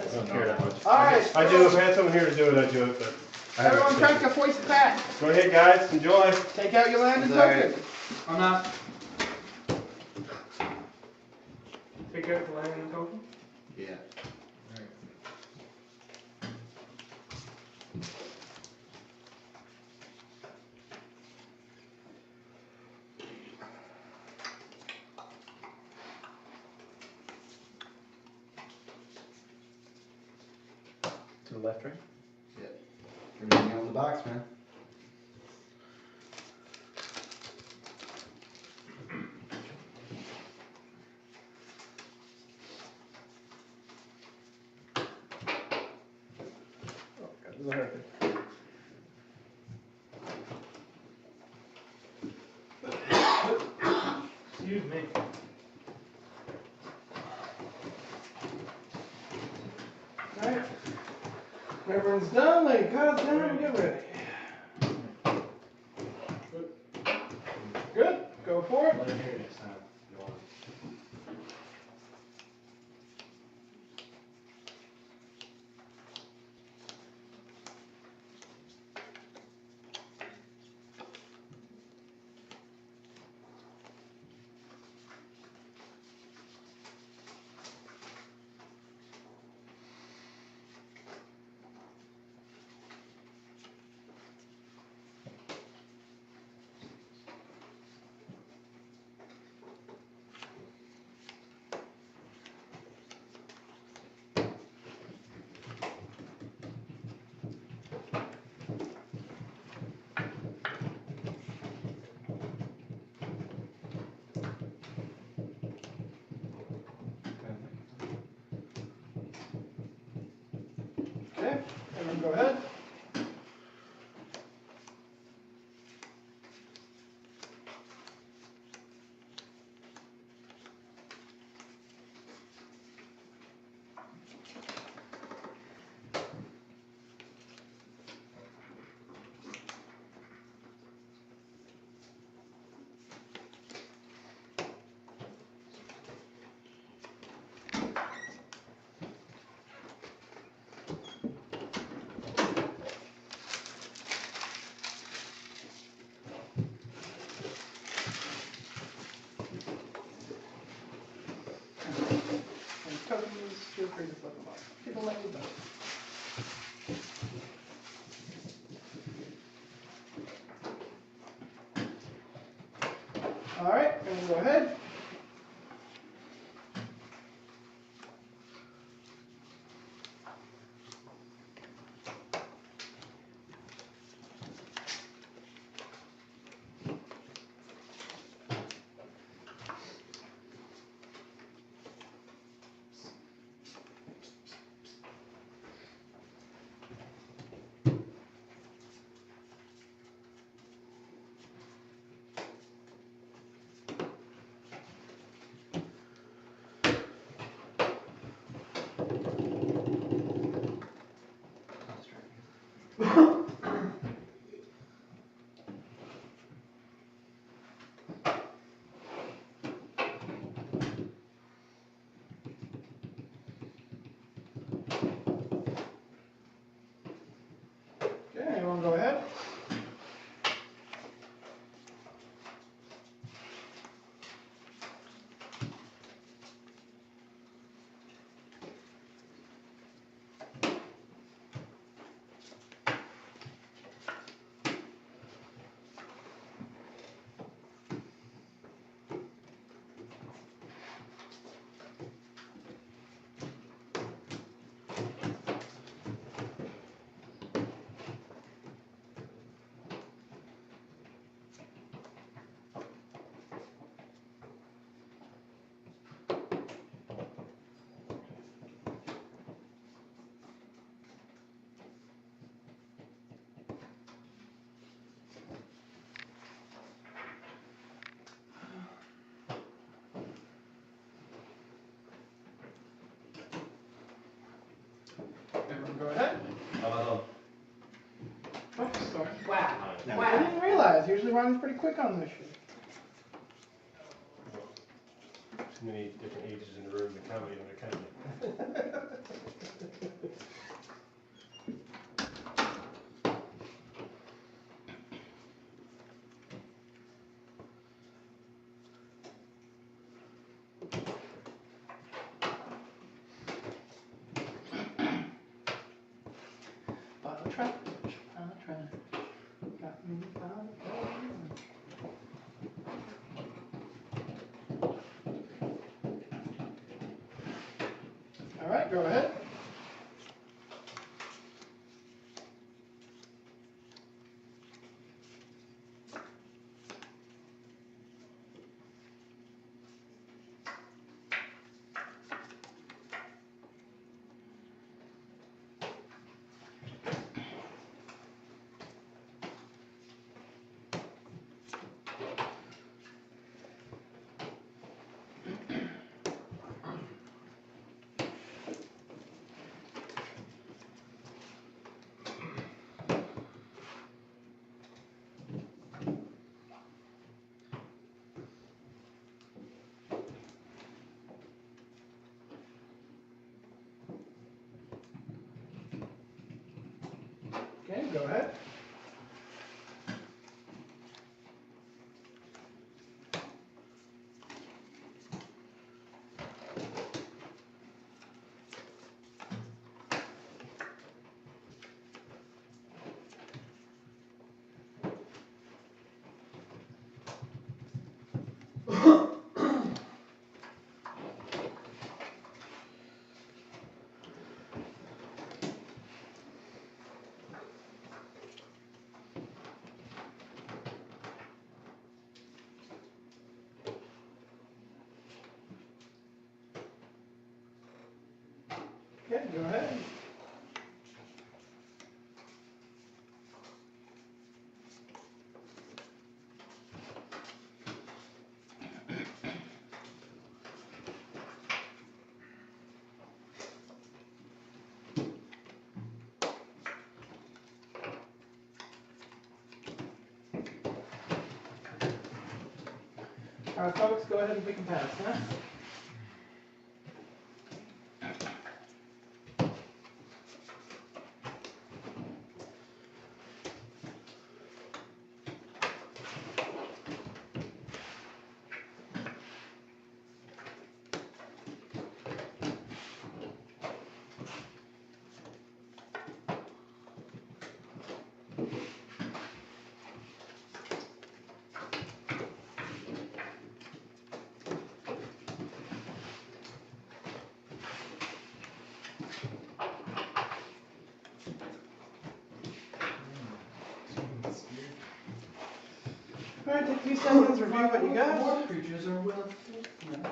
I don't care that much. All right. I do. If I had someone here to do it, I'd do it. But Everyone crank the hoist back. go ahead, guys. Enjoy. Take out your landing token. I'm not. Take out the landing token. Yeah. To the left, right? Yeah. Everything out of the box, man. Oh, got a little haircut. Excuse me. All right. Everyone's done. Lay your cards down. Get ready. Good. Go for it. Let him hear it next time. You want Okay. Everyone go ahead. And tokens, feel free to flip them up. People like you better. All right, and go ahead. Okay, anyone go ahead? Everyone go ahead. How about Oh, sorry. Wow. I didn't realize. Usually Ronnie's pretty quick on this shit. too many different ages in the room to count, you know, kind of. try. Got me found. All right, go ahead. Okay, go ahead. Okay, go ahead. All right, folks, go ahead and pick and pass, huh? All right, take a few seconds, review what you got. More creatures are willing. Yeah.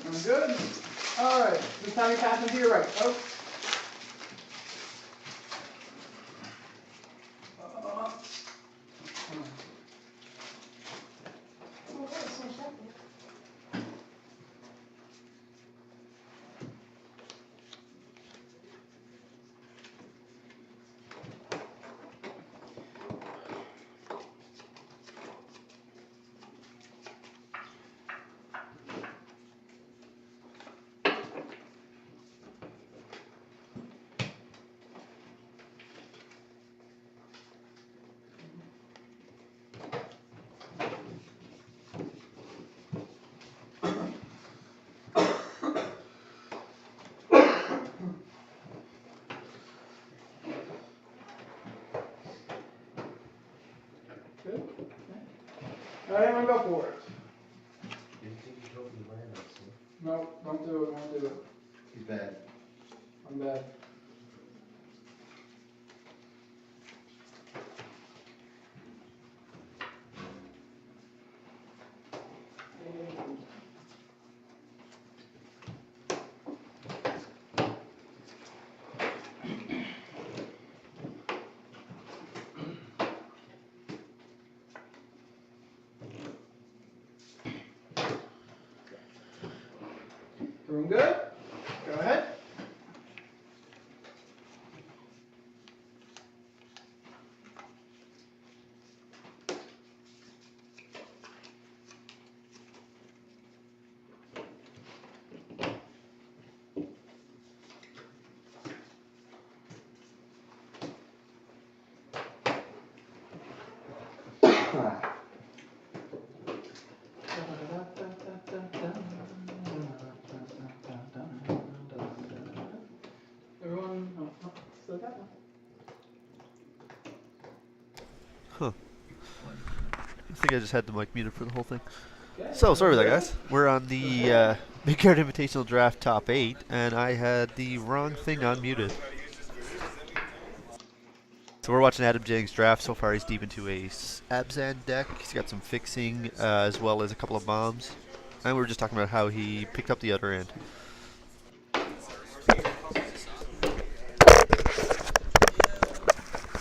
I'm good. All right, this time you're passing to your right, folks. Good. All right, I'm gonna go for it. No, don't do it, won't do it. He's bad. I'm bad. Everyone good? Go ahead. Everyone, still got one. Huh. I think I just had the mic muted for the whole thing. So, sorry about that, guys. We're on the Midgard Invitational Draft Top 8, and I had the wrong thing unmuted. So we're watching Adam Jennings draft. So far, he's deep into a Abzan deck. He's got some fixing, as well as a couple of bombs. And we were just talking about how he picked up the other end.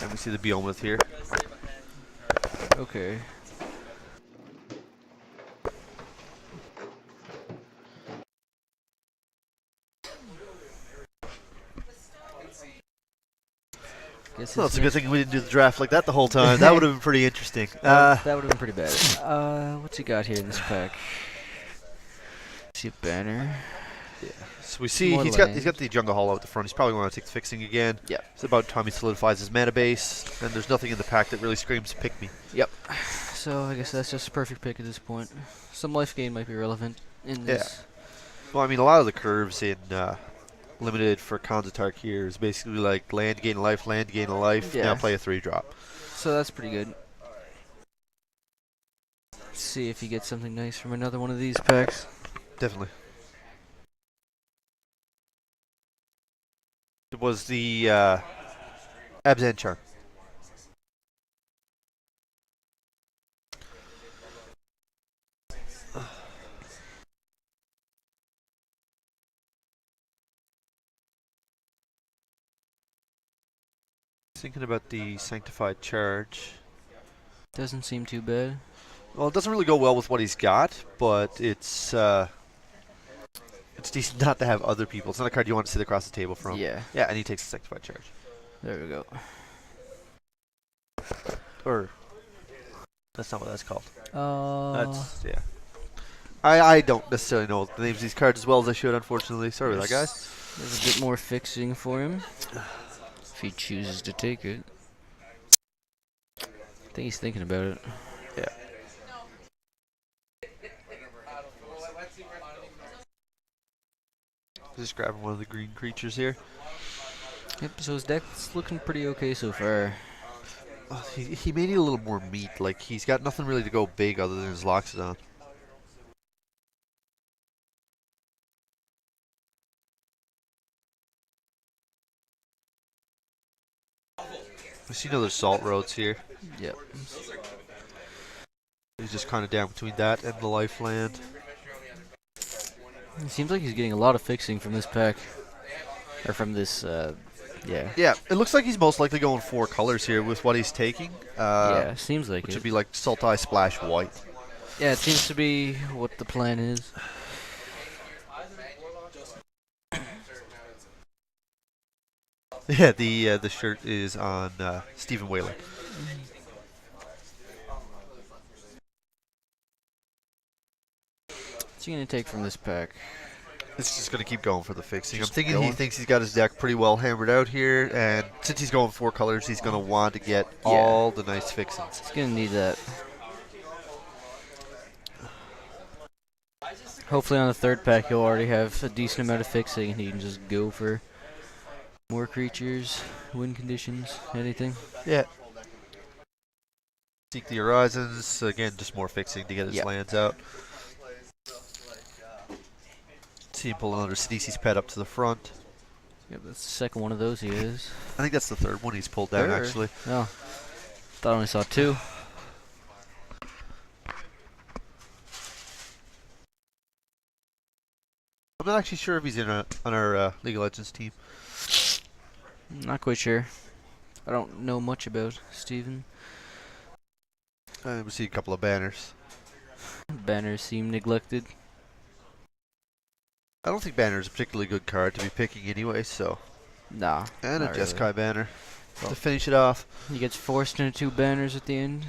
And we see the Behemoth here. Okay. Well, it's a good thing we didn't do the draft like that the whole time. That would have been pretty interesting. That would have been pretty bad. What's he got here in this pack? See a banner. Yeah. So we see More he's got the Jungle Hall out the front. He's probably going to take the fixing again. Yeah. It's about time he solidifies his mana base, and there's nothing in the pack that really screams pick me. Yep. So I guess that's just a perfect pick at this point. Some life gain might be relevant in this. Well, I mean, a lot of the curves in limited for Konzatark here is basically like land gain a life, land gain a life. Yeah. Now play a 3-drop. So that's pretty good. Let's see if he gets something nice from another one of these packs. Definitely. It was the Abzan Charm. Thinking about the Sanctified Charge. Doesn't seem too bad. Well, it doesn't really go well with what he's got, but it's decent not to have other people. It's not a card you want to sit across the table from. Yeah. Yeah, and he takes the Sanctified Charge. There we go. Or that's not what that's called. That's yeah. I don't necessarily know the names of these cards as well as I should, unfortunately. Sorry about that, guys. There's a bit more fixing for him. If he chooses to take it. I think he's thinking about it. Yeah. Just grabbing one of the green creatures here. Yep, so his deck's looking pretty okay so far. He may need a little more meat. Like, he's got nothing really to go big other than his Loxodon. We see another Salt Roads here. Yep. He's just kind of down between that and the Lifeland. It seems like he's getting a lot of fixing from this pack. Or from this, yeah. Yeah, it looks like he's most likely going 4 colors here with what he's taking. Yeah, seems like which it. would be like Sultai Splash White. Yeah, it seems to be what the plan is. Yeah, the shirt is on Stephen Whalen. What's he gonna take from this pack? It's just going to keep going for the fixing. Just I'm thinking he going. thinks he's got his deck pretty well hammered out here, and since he's going 4 colors, he's going to want to get all the nice fixings. He's gonna need that. Hopefully on the third pack he'll already have a decent amount of fixing and he can just go for more creatures, win conditions, anything. Yeah. Seek the Horizons, again, just more fixing to get his lands out. See him pull another Sidisi's Pet up to the front. Yep, that's the second one of those he is. I think that's the third one he's pulled down, actually. Oh, thought I only saw 2. I'm not actually sure if he's on our League of Legends team. Not quite sure. I don't know much about Steven. We see a couple of banners. Banners seem neglected. I don't think Banner is a particularly good card to be picking anyway, so. Nah. And a not really. Jeskai Banner Well, to finish it off. He gets forced into 2 banners at the end.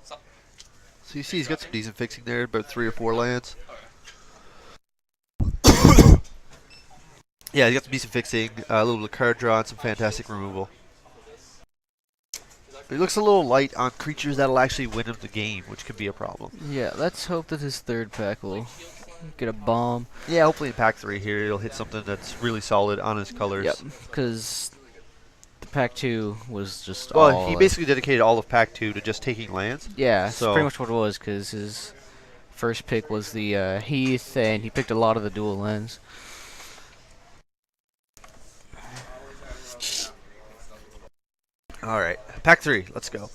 So you see he's got some decent fixing there, about 3 or 4 lands. Yeah, he's got some decent fixing, a little bit of card draw, and some fantastic removal. But he looks a little light on creatures that'll actually win him the game, which could be a problem. Yeah, let's hope that his 3rd pack will get a bomb. Yeah, hopefully in pack 3 here he'll hit something that's really solid on his colors. Yep, because the pack 2 was just Well, all he basically dedicated all of pack 2 to just taking lands. yeah, that's so pretty much what it was, because his first pick was the Heath, and he picked a lot of the dual lands. Alright, pack 3, let's go.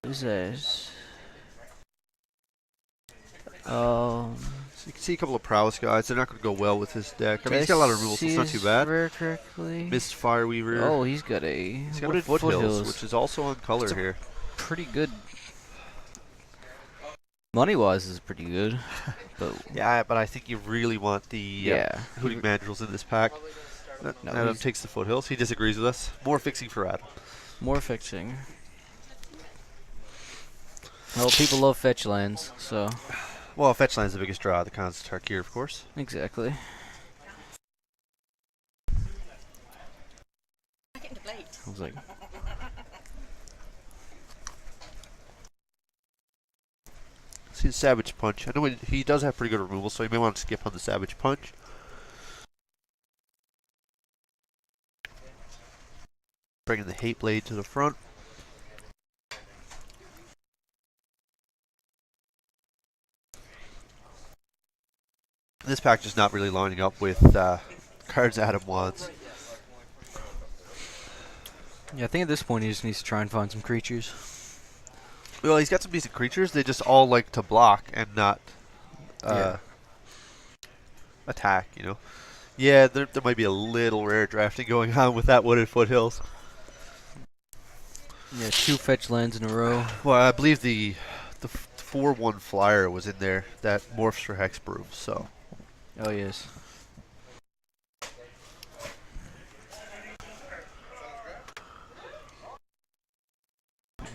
What is this? So you can see a couple of prowess guys. They're not going to go well with his deck. I mean, he's got a lot of removals, so it's not too bad. Rare correctly? Mist Fireweaver. Oh, he's got a He's got a wooded foothills, which is also on color That's a- here. pretty good. Money-wise is pretty good, but Yeah, but I think you really want the yeah, Hooting Mandrills in this pack. No, Adam he's- takes the foothills. He disagrees with us. More fixing for Adam. more fixing. Well, people love fetch lands, so Well, fetch land's the biggest draw of the Construct here, of course. exactly. I was like, See the Savage Punch. I know he does have pretty good removal, so you may want to skip on the Savage Punch. Bringing the Hate Blade to the front. This pack just not really lining up with cards Adam wants. yeah, I think at this point he just needs to try and find some creatures. Well, he's got some decent creatures. They just all like to block and not attack, you know. Yeah, there might be a little rare drafting going on with that Wooded Foothills. Yeah, 2 fetch lands in a row. Well, I believe the 4/1 flyer was in there that morphs for Hexproof, so. Oh yes.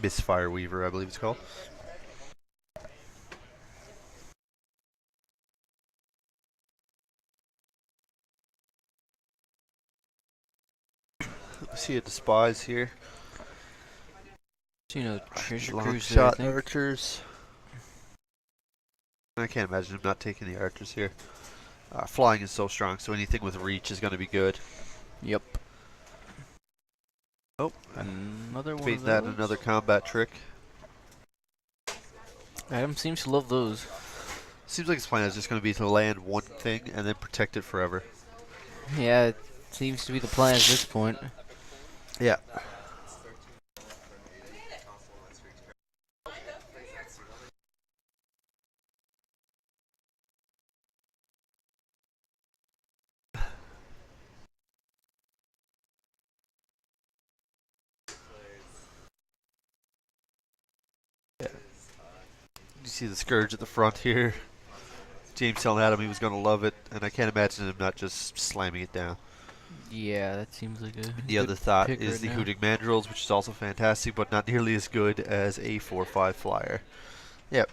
Misfire Weaver, I believe it's called. See a Despise here. So, you know, treasure Long cruise there, I shot think. archers. I can't imagine him not taking the archers here. Flying is so strong, so anything with reach is going to be good. Yep. Oh, Another one fade of that those. another combat trick. Adam seems to love those. Seems like his plan is just going to be to land one thing and then protect it forever. Yeah, it seems to be the plan at this point. Yeah. You see the Scourge at the front here. James telling Adam he was going to love it, and I can't imagine him not just slamming it down. Yeah, that seems like a The good other thought pick is right the now. Hooting Mandrills, which is also fantastic, but not nearly as good as a 4/5 flyer. Yep.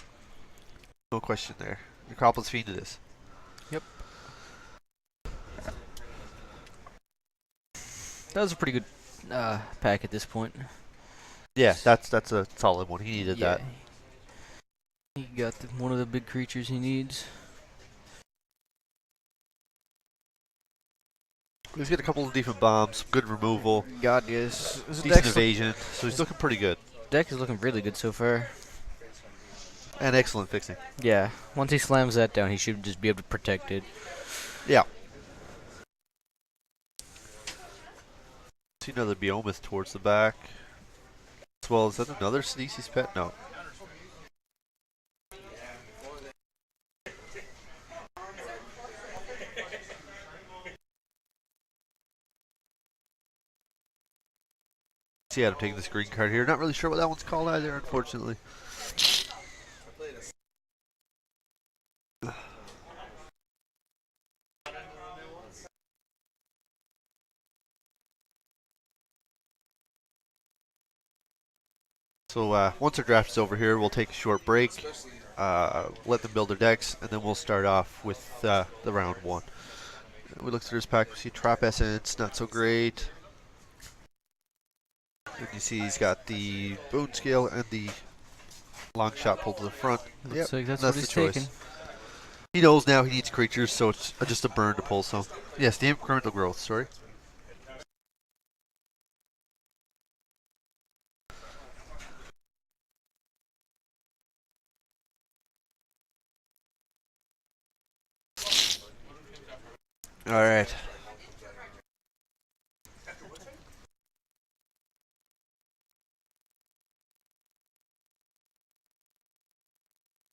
No question there. Necropolis Fiend it is. Yep. That was a pretty good pack at this point. Yeah, that's a solid one. He needed that. He got one of the big creatures he needs. He's got a couple of decent bombs, good removal, God, yes. His decent evasion, so he's looking pretty good. deck is looking really good so far. And excellent fixing. Yeah, once he slams that down, he should just be able to protect it. Yeah. See another Beomith towards the back. As well, is that another Sneezy's pet? No. See Adam taking this green card here. Not really sure what that one's called either, unfortunately. So once our draft is over here, we'll take a short break, let them build their decks, and then we'll start off with the round one. We look through this pack, we see Trap Essence, not so great. And you see he's got the Bone Scale and the Long Shot pulled to the front. Looks like that's that's what the he's choice. taking. He knows now he needs creatures, so it's just a burn to pull some. Yes, the incremental growth, sorry. Alright.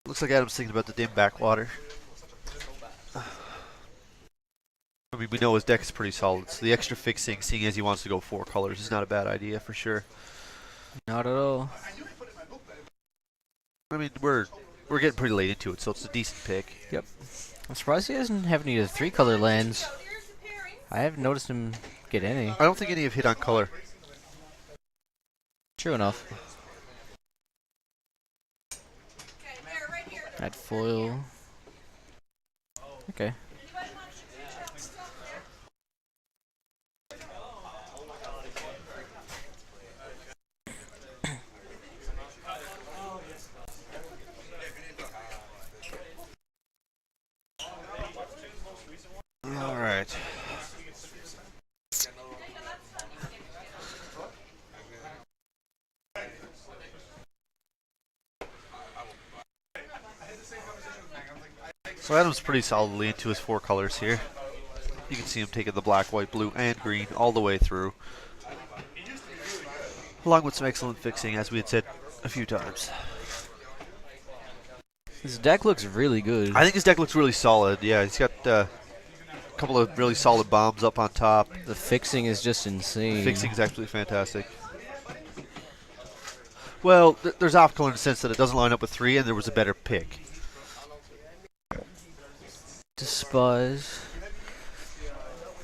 Looks like Adam's thinking about the dim backwater. I mean, we know his deck is pretty solid, so the extra fixing, seeing as he wants to go 4 colors, is not a bad idea for sure. Not at all. I mean, we're getting pretty late into it, so it's a decent pick. Yep. I'm surprised he doesn't have any of the 3-color lands. I haven't noticed him get any. I don't think any have hit on color. True enough. That foil. Okay. Alright. So Adam's pretty solidly into his 4 colors here. You can see him taking the black, white, blue, and green all the way through. Along with some excellent fixing, as we had said a few times. His deck looks really good. I think his deck looks really solid. Yeah, he's got a couple of really solid bombs up on top. The fixing is just insane. The fixing is absolutely fantastic. Well, there's off color in the sense that it doesn't line up with 3, and there was a better pick. Despise.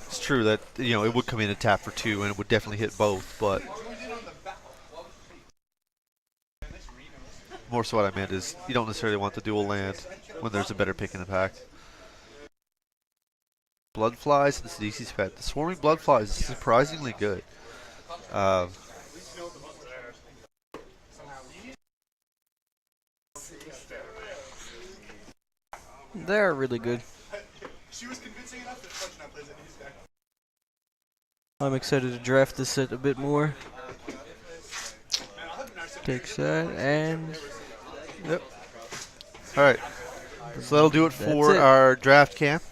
It's true that it would come in and tap for 2, and it would definitely hit both, but more so what I meant is you don't necessarily want the dual land when there's a better pick in the pack. Bloodflies and Sidisi's pet. The swarming bloodflies is surprisingly good. They're really good. I'm excited to draft this set a bit more. Takes that and Yep. Alright. So that'll do it for it. our draft camp.